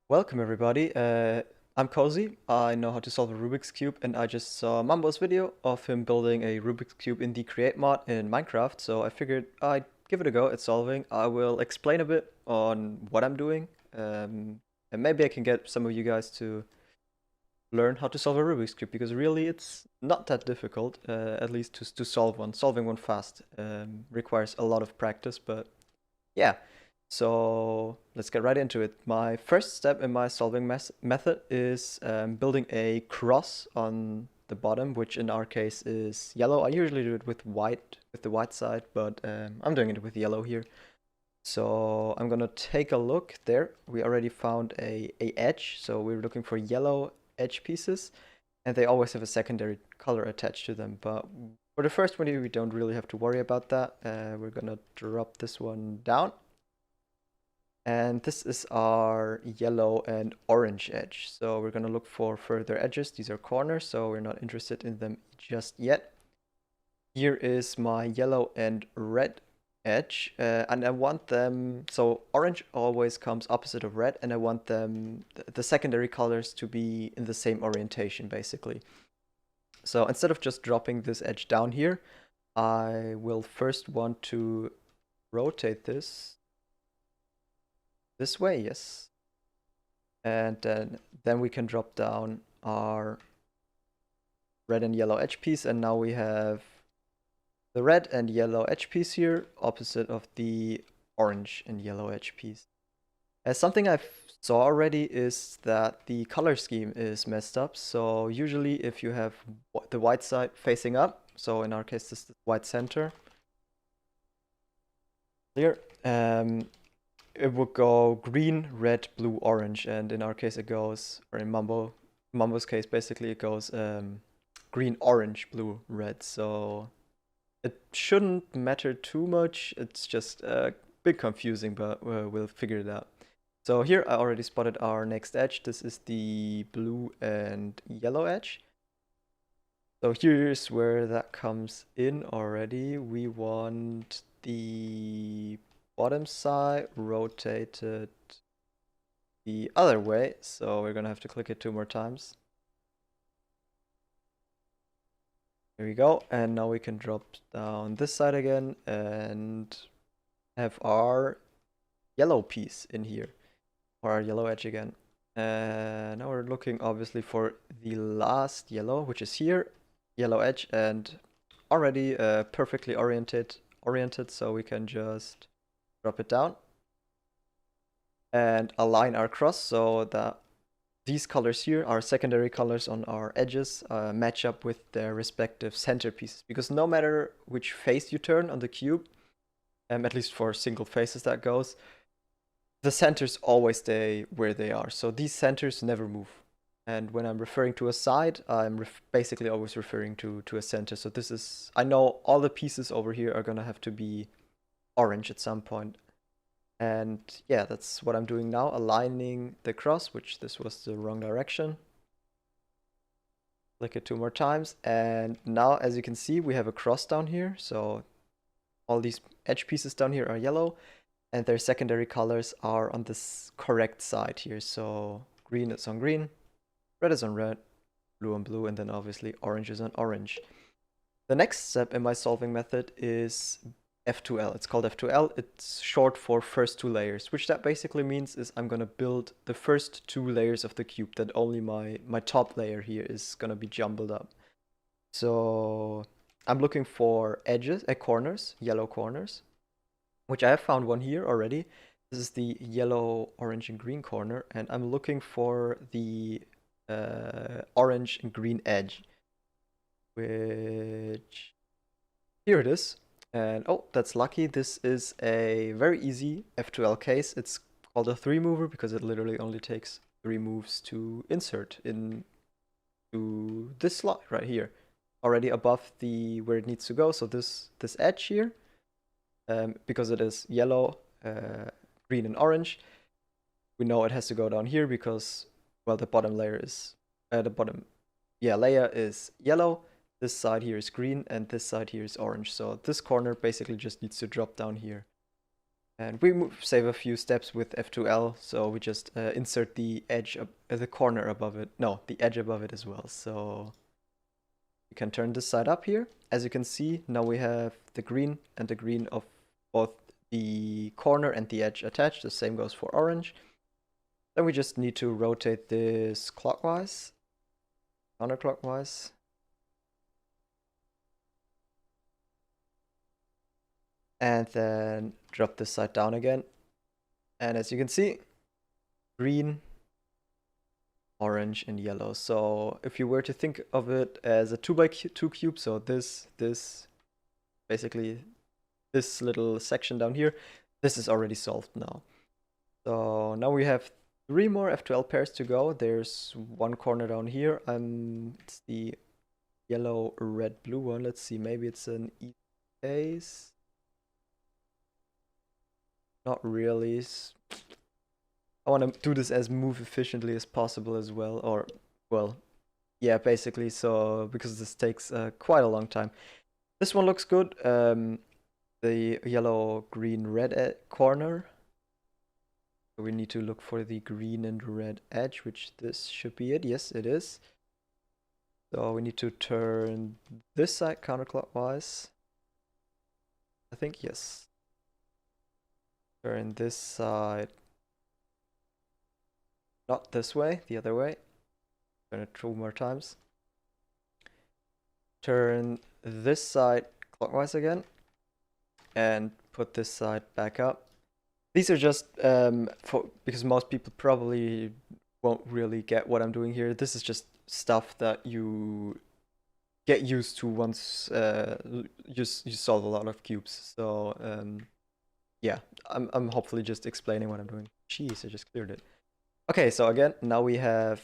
Welcome everybody, I'm Cozy. I know how to solve a Rubik's Cube and I just saw Mumbo's video of him building a Rubik's Cube in the Create mod in Minecraft, so I figured I'd give it a go at solving. I will explain a bit on what I'm doing, and maybe I can get some of you guys to learn how to solve a Rubik's Cube, because really it's not that difficult, at least to solve one. Solving one fast requires a lot of practice, but yeah. So let's get right into it. My first step in my solving method is building a cross on the bottom, which in our case is yellow. I usually do it with the white side, but I'm doing it with yellow here. So I'm gonna take a look there. We already found a edge, so we're looking for yellow edge pieces, and they always have a secondary color attached to them. But for the first one here, we don't really have to worry about that. We're gonna drop this one down. And this is our yellow and orange edge. So we're going to look for further edges. These are corners, so we're not interested in them just yet. Here is my yellow and red edge, and I want them, so orange always comes opposite of red, and I want them, the secondary colors, to be in the same orientation, basically. So instead of just dropping this edge down here, I will first want to rotate this way, yes. And then we can drop down our red and yellow edge piece, and now we have the red and yellow edge piece here, opposite of the orange and yellow edge piece. Something I saw already is that the color scheme is messed up. So usually if you have the white side facing up, so in our case this is the white center, here, it would go green, red, blue, orange, and in our case it goes, or in Mumbo's case, basically it goes green, orange, blue, red. So it shouldn't matter too much. It's just a bit confusing, but we'll figure it out. So here I already spotted our next edge. This is the blue and yellow edge. So here's where that comes in already. We want the bottom side rotated the other way, so we're gonna have to click it 2 more times. There we go, and now we can drop down this side again and have our yellow piece in here, or our yellow edge again. And now we're looking obviously for the last yellow, which is here, yellow edge, and already perfectly oriented, so we can just drop it down and align our cross so that these colors here, our secondary colors on our edges, match up with their respective centerpieces. Because no matter which face you turn on the cube, at least for single faces that goes, the centers always stay where they are. So these centers never move. And when I'm referring to a side, I'm basically always referring to a center. So this is, I know all the pieces over here are gonna have to be orange at some point. And yeah, that's what I'm doing now, aligning the cross, which this was the wrong direction. Click it 2 more times, and now as you can see, we have a cross down here. So all these edge pieces down here are yellow, and their secondary colors are on this correct side here. So green is on green, red is on red, blue on blue, and then obviously orange is on orange. The next step in my solving method is F2L. It's called F2L. It's short for first 2 layers, which that basically means is I'm gonna build the first 2 layers of the cube, that only my top layer here is gonna be jumbled up. So I'm looking for edges, corners, yellow corners, which I have found one here already. This is the yellow, orange, and green corner, and I'm looking for the orange and green edge, which here it is. And oh, that's lucky. This is a very easy F2L case. It's called a 3 mover because it literally only takes 3 moves to insert into this slot right here, already above the where it needs to go. So this edge here, because it is yellow, green, and orange, we know it has to go down here because, well, the bottom layer is layer is yellow. This side here is green, and this side here is orange. So this corner basically just needs to drop down here. And we save a few steps with F2L, so we just insert the edge, the corner above it. No, the edge above it as well. So we can turn this side up here. As you can see, now we have the green and the green of both the corner and the edge attached. The same goes for orange. Then we just need to rotate this clockwise, counterclockwise. And then drop this side down again. And as you can see, green, orange, and yellow. So if you were to think of it as a 2x2 cube, so this, basically this little section down here, this is already solved now. So now we have 3 more F2L pairs to go. There's one corner down here. It's the yellow, red, blue one. Let's see, maybe it's an easy case. Not really. I want to do this as move efficiently as possible as well, or, well, yeah, basically, so, because this takes quite a long time. This one looks good, the yellow, green, red corner. So we need to look for the green and red edge, which this should be it. Yes, it is. So we need to turn this side counterclockwise. I think, yes. Turn this side, not this way, the other way. Turn it 2 more times. Turn this side clockwise again. And put this side back up. These are just because most people probably won't really get what I'm doing here. This is just stuff that you get used to once you solve a lot of cubes. So yeah, I'm hopefully just explaining what I'm doing. Jeez, I just cleared it. Okay, so again, now we have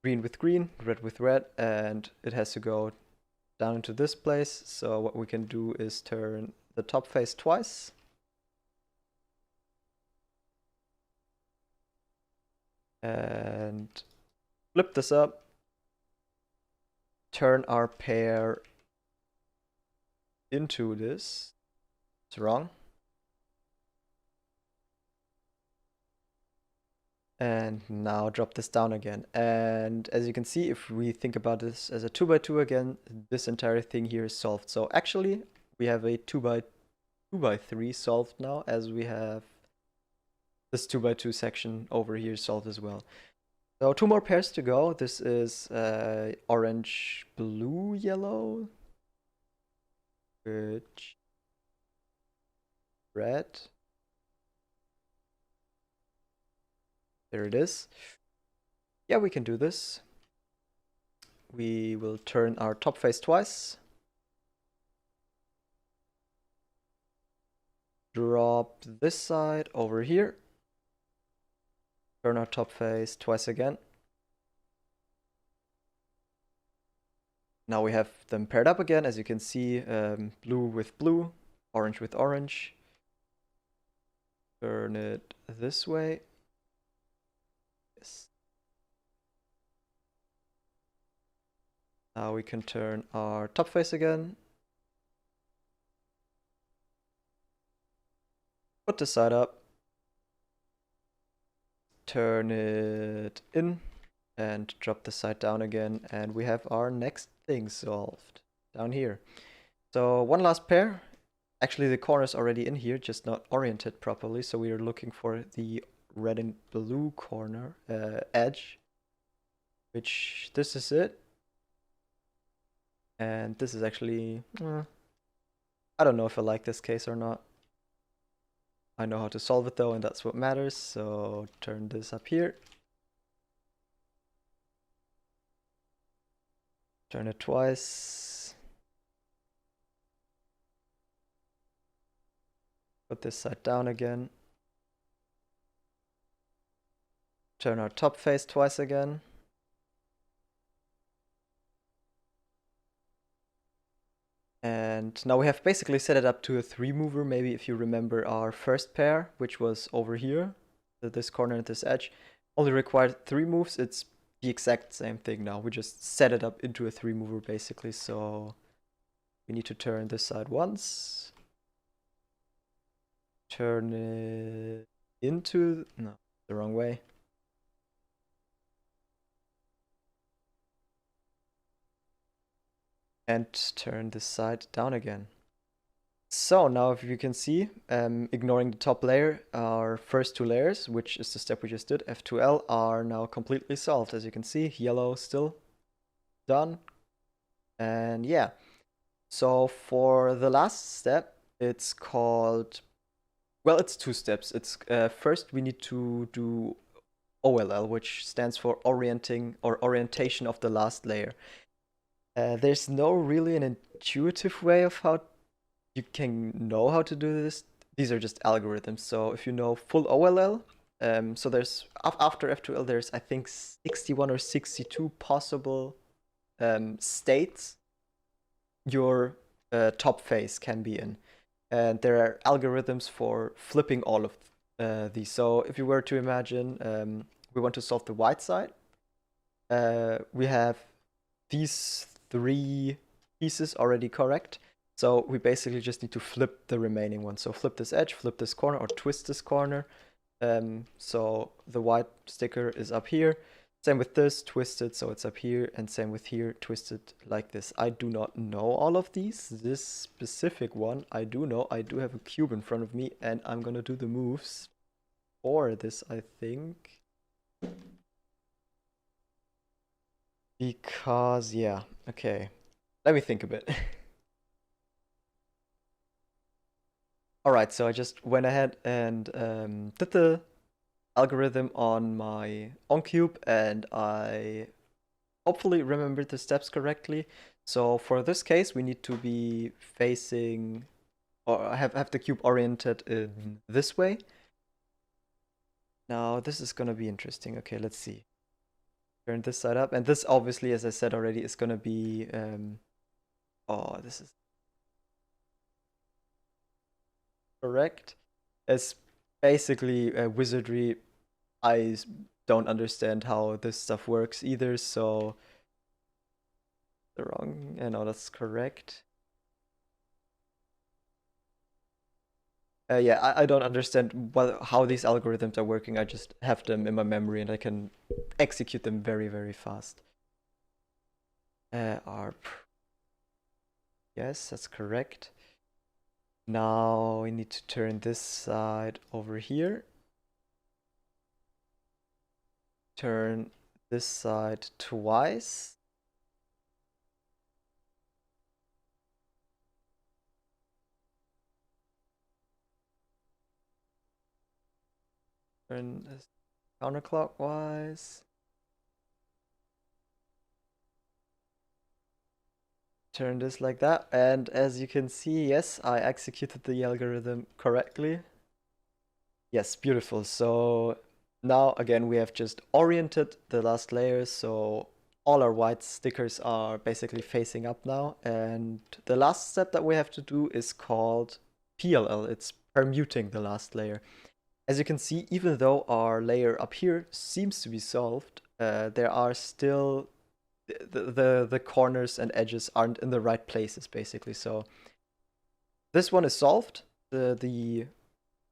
green with green, red with red, and it has to go down into this place. So what we can do is turn the top face twice. And flip this up. Turn our pair into this. It's wrong. And now drop this down again. And as you can see, if we think about this as a 2x2 again, this entire thing here is solved. So actually, we have a 2x3 solved now, as we have this 2x2 section over here solved as well. So 2 more pairs to go. This is orange, blue, yellow, which red. There it is. Yeah, we can do this. We will turn our top face twice. Drop this side over here. Turn our top face twice again. Now we have them paired up again, as you can see, blue with blue, orange with orange. Turn it this way. Yes. Now we can turn our top face again. Put this side up. Turn it in and drop the side down again, and we have our next thing solved down here. So one last pair. Actually, the corner is already in here, just not oriented properly, so we are looking for the red and blue corner edge, which this is it. And this is actually, I don't know if I like this case or not. I know how to solve it though, and that's what matters. So turn this up here. Turn it twice. Put this side down again. Turn our top face twice again. And now we have basically set it up to a 3-mover. Maybe if you remember our first pair, which was over here, this corner and this edge, only required 3 moves. It's the exact same thing now. We just set it up into a 3-mover basically. So we need to turn this side once. turn it into, no, the wrong way. And turn this side down again. So now if you can see, ignoring the top layer, our first two layers, which is the step we just did, F2L, are now completely solved. As you can see, yellow still done. And yeah, so for the last step, it's called, well, it's two steps. It's first we need to do OLL, which stands for orienting or orientation of the last layer. There's no really an intuitive way of how you can know how to do this. These are just algorithms. So if you know full OLL, so there's after F2L, there's I think 61 or 62 possible states your top phase can be in. And there are algorithms for flipping all of these. So if you were to imagine we want to solve the white side, we have these three pieces already correct. So we basically just need to flip the remaining one. So flip this edge, flip this corner, or twist this corner. So the white sticker is up here. Same with this, twisted, so it's up here, and same with here, twisted like this. I do not know all of these. This specific one, I do know. I do have a cube in front of me, and I'm gonna do the moves for this, I think. Because, yeah, okay. Let me think a bit. Alright, so I just went ahead and did the algorithm on my OnCube, and I hopefully remembered the steps correctly. So for this case, we need to be facing, or have the cube oriented in this way. Now this is gonna be interesting. Okay, let's see. Turn this side up, and this obviously, as I said already, is gonna be, oh, this is correct. It's basically wizardry. I don't understand how this stuff works either, so the wrong, no, that's correct. Yeah, I don't understand how these algorithms are working. I just have them in my memory and I can execute them very, very fast. ARP. Yes, that's correct. Now we need to turn this side over here. Turn this side twice. Turn this counterclockwise. Turn this like that, and as you can see, yes, I executed the algorithm correctly. Yes, beautiful. So now again, we have just oriented the last layers, so all our white stickers are basically facing up now. And the last step that we have to do is called PLL. It's permuting the last layer. As you can see, even though our layer up here seems to be solved, there are still the corners and edges aren't in the right places, basically. So this one is solved. The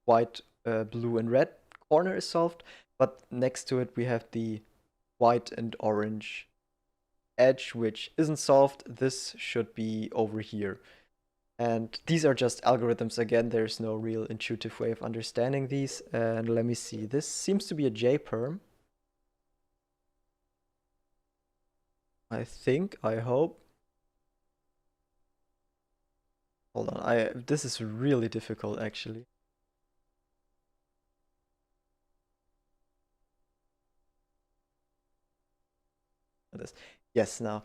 white, blue, and red corner is solved, but next to it we have the white and orange edge, which isn't solved. This should be over here. And these are just algorithms. Again, there's no real intuitive way of understanding these. And let me see. This seems to be a J-perm. I think, I hope. Hold on, this is really difficult actually. This. Yes, now.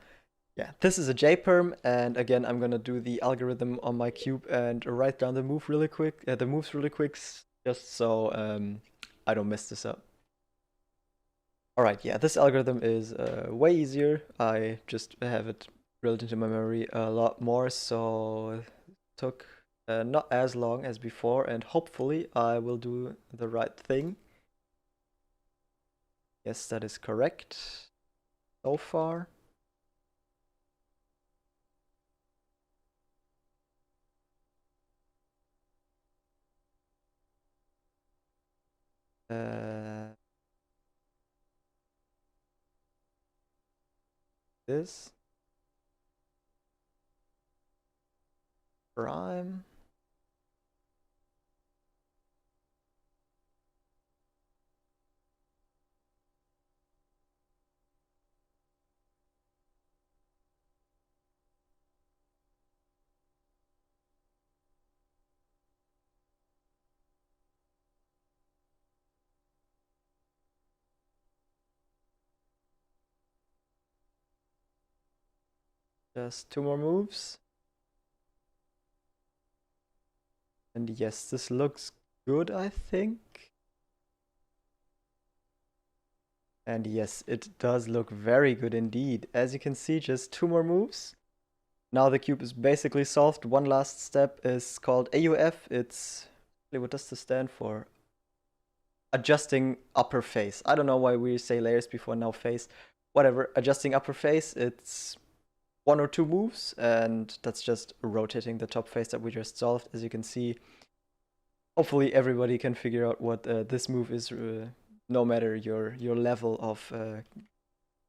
Yeah, this is a J-perm, and again, I'm gonna do the algorithm on my cube and write down the moves really quick, just so I don't mess this up. All right, yeah, this algorithm is way easier. I just have it drilled into my memory a lot more, so it took not as long as before, and hopefully I will do the right thing. Yes, that is correct so far. Uh, this prime. Just 2 more moves. And yes, this looks good, I think. And yes, it does look very good indeed. As you can see, just 2 more moves. Now the cube is basically solved. One last step is called AUF. What does this stand for? Adjusting upper face. I don't know why we say layers before now face. Whatever, adjusting upper face. It's 1 or 2 moves, and that's just rotating the top face that we just solved. As you can see, hopefully everybody can figure out what this move is, no matter your level of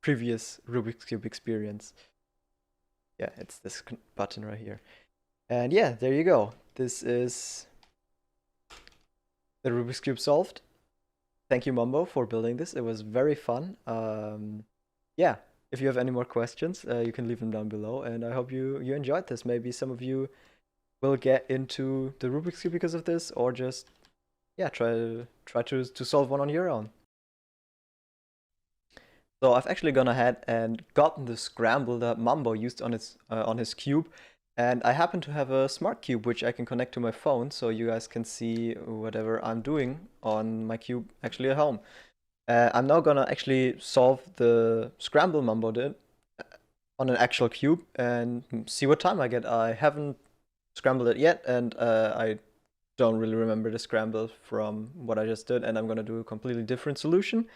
previous Rubik's Cube experience. Yeah, it's this button right here. And yeah, there you go. This is the Rubik's Cube solved. Thank you, Mumbo, for building this. It was very fun. Yeah, if you have any more questions, you can leave them down below. And I hope you enjoyed this. Maybe some of you will get into the Rubik's Cube because of this, or just, yeah, try to solve one on your own. So I've actually gone ahead and gotten the scramble that Mumbo used on his cube, and I happen to have a smart cube which I can connect to my phone, so you guys can see whatever I'm doing on my cube actually at home. I'm now gonna actually solve the scramble Mumbo did on an actual cube and see what time I get. I haven't scrambled it yet, and I don't really remember the scramble from what I just did, and I'm gonna do a completely different solution.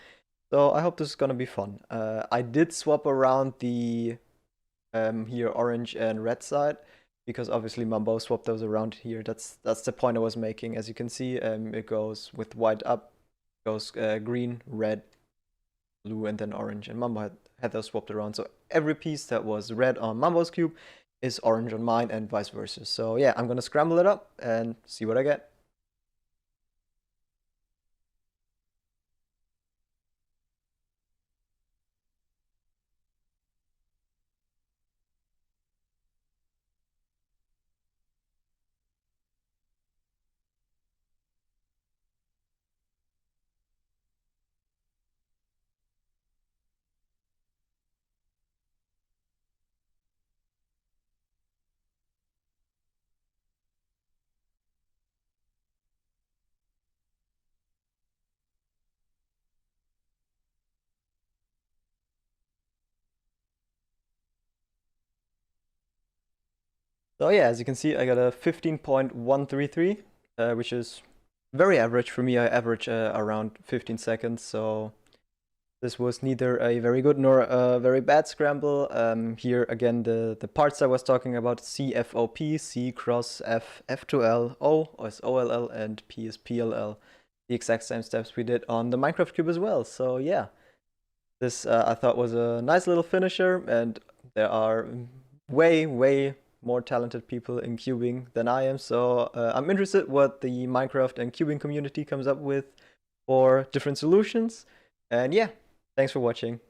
So I hope this is gonna be fun. I did swap around the here orange and red side, because obviously Mumbo swapped those around here. That's the point I was making. As you can see, it goes with white up, goes green, red, blue, and then orange. And Mumbo had those swapped around. So every piece that was red on Mumbo's cube is orange on mine, and vice versa. So yeah, I'm gonna scramble it up and see what I get. So yeah, as you can see, I got a 15.133, which is very average for me. I average around 15 seconds, so this was neither a very good nor a very bad scramble. Here again, the parts I was talking about: C, F, O, P, C, cross, F, F to L, O is OLL, and P is PLL. The exact same steps we did on the Minecraft cube as well. So yeah, this I thought was a nice little finisher, and there are way more talented people in cubing than I am, so I'm interested what the Minecraft and cubing community comes up with for different solutions. And yeah, thanks for watching.